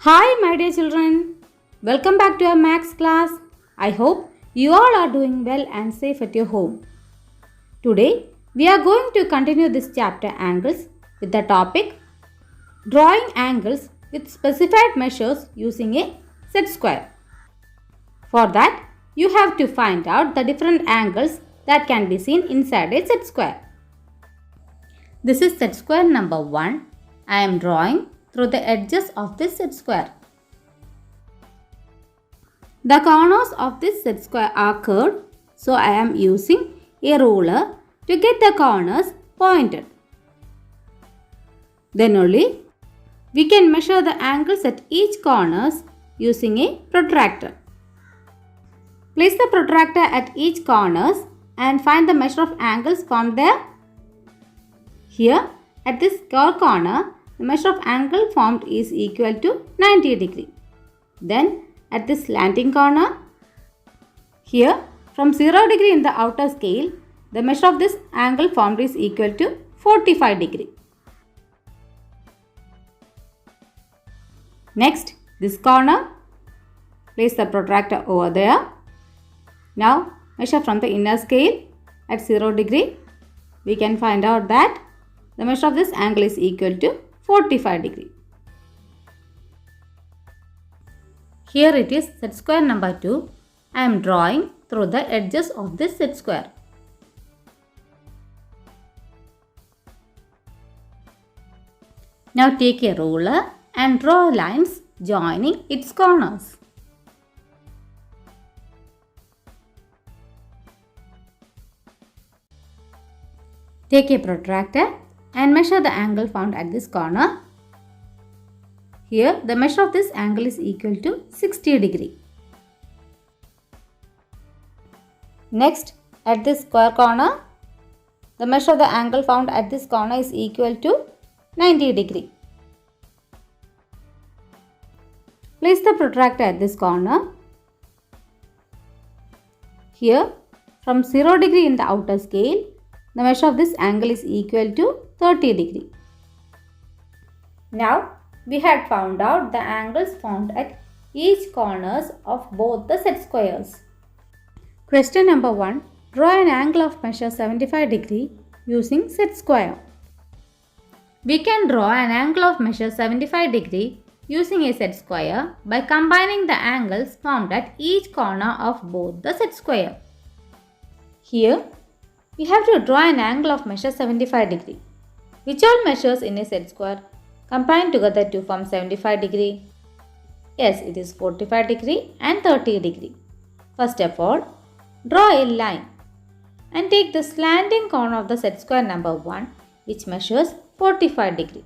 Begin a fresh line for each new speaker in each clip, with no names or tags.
Hi, my dear children. Welcome back to our maths class. I hope you all are doing well and safe at your home. Today, we are going to continue this chapter angles with the topic drawing angles with specified measures using a set square. For that, you have to find out the different angles that can be seen inside a set square. This is set square number 1. I am drawing through the edges of this set square. The corners of this set square are curved, so I am using a ruler to get the corners pointed. Then only we can measure the angles at each corners using a protractor. Place the protractor at each corners and find the measure of angles formed there. Here at this curved corner, the measure of angle formed is equal to 90 degree. Then at this slanting corner, here from 0 degree in the outer scale, the measure of this angle formed is equal to 45 degree. Next, this corner, place the protractor over there. Now measure from the inner scale at 0 degree. We can find out that the measure of this angle is equal to 45 degree. Here it is set square number 2. I am drawing through the edges of this set square. Now take a ruler and draw lines joining its corners. Take a protractor and measure the angle found at this corner. Here the measure of this angle is equal to 60 degree. Next, at this square corner, the measure of the angle found at this corner is equal to 90 degree. Place the protractor at this corner. Here from 0 degree in the outer scale, the measure of this angle is equal to 30 degree. Now we had found out the angles formed at each corners of both the set squares. Question number 1. Draw an angle of measure 75 degree using set square. We can draw an angle of measure 75 degree using a set square by combining the angles formed at each corner of both the set square. Here we have to draw an angle of measure 75 degree. Which all measures in a set square combine together to form 75 degree? Yes, it is 45 degree and 30 degree. First of all, draw a line and take the slanting corner of the set square number 1, which measures 45 degree.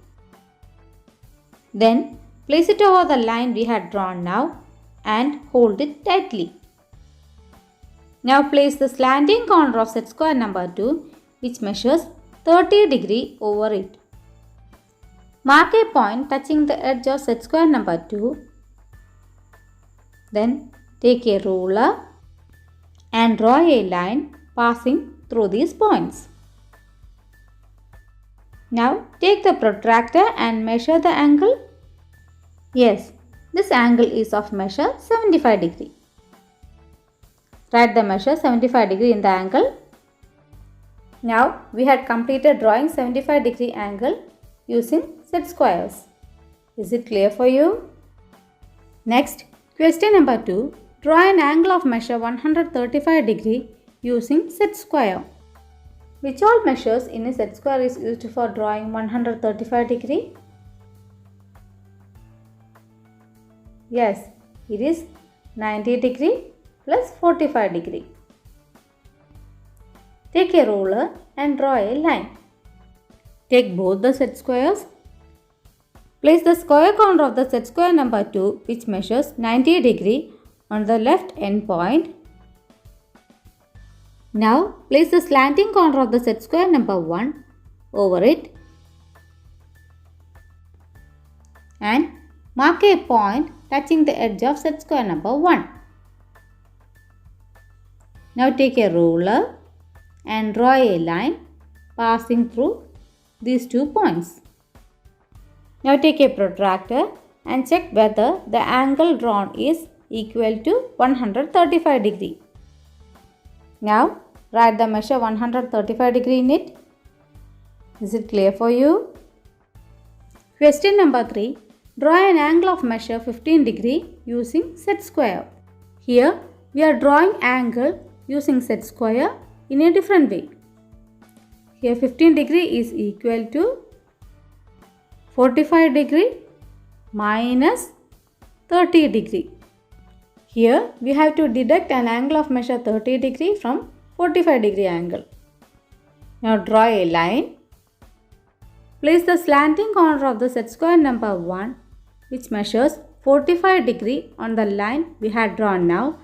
Then place it over the line we had drawn now and hold it tightly. Now place the slanting corner of set square number 2, which measures 30 degree over it. Mark a point touching the edge of set square number 2. Then take a ruler and draw a line passing through these points. Now take the protractor and measure the angle. Yes, this angle is of measure 75 degree. Write the measure 75 degree in the angle. Now we had completed drawing 75 degree angle using set squares. Is it clear for you? Next, question number 2. Draw an angle of measure 135 degree using set square. Which all measures in a set square is used for drawing 135 degree? Yes, it is 90 degree plus 45 degree. Take a ruler and draw a line. Take both the set squares. Place the square corner of the set square number 2, which measures 90 degree, on the left end point. Now place the slanting corner of the set square number 1 over it and mark a point touching the edge of set square number 1. Now take a ruler and draw a line passing through these 2 points. Now take a protractor and check whether the angle drawn is equal to 135 degree. Now write the measure 135 degree in it. Is it clear for you? Question number 3. Draw an angle of measure 15 degree using set square. Here we are drawing angle using set square in a different way. Here 15 degree is equal to 45 degree minus 30 degree. Here we have to deduct an angle of measure 30 degree from 45 degree angle. Now draw a line. Place the slanting corner of the set square number 1, which measures 45 degree on the line we had drawn now,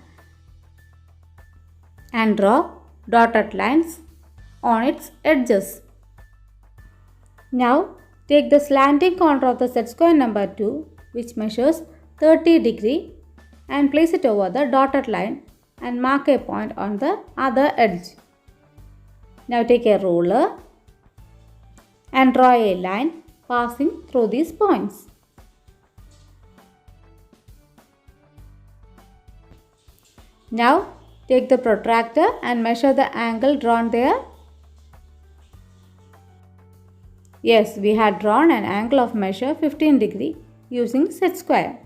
and draw dotted lines on its edges. Now take the slanting corner of the set square number 2, which measures 30 degree, and place it over the dotted line and mark a point on the other edge. Now take a ruler and draw a line passing through these points. Now take the protractor and measure the angle drawn there. Yes, we had drawn an angle of measure 15 degree using set square.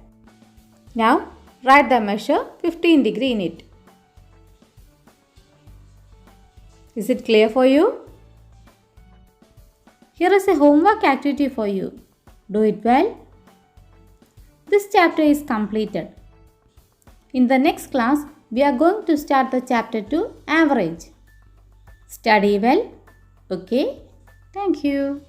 Now write the measure 15 degree in it. Is it clear for you? Here is a homework activity for you. Do it well. This chapter is completed. In the next class, we are going to start the chapter 2, average. Study well. Okay. Thank you.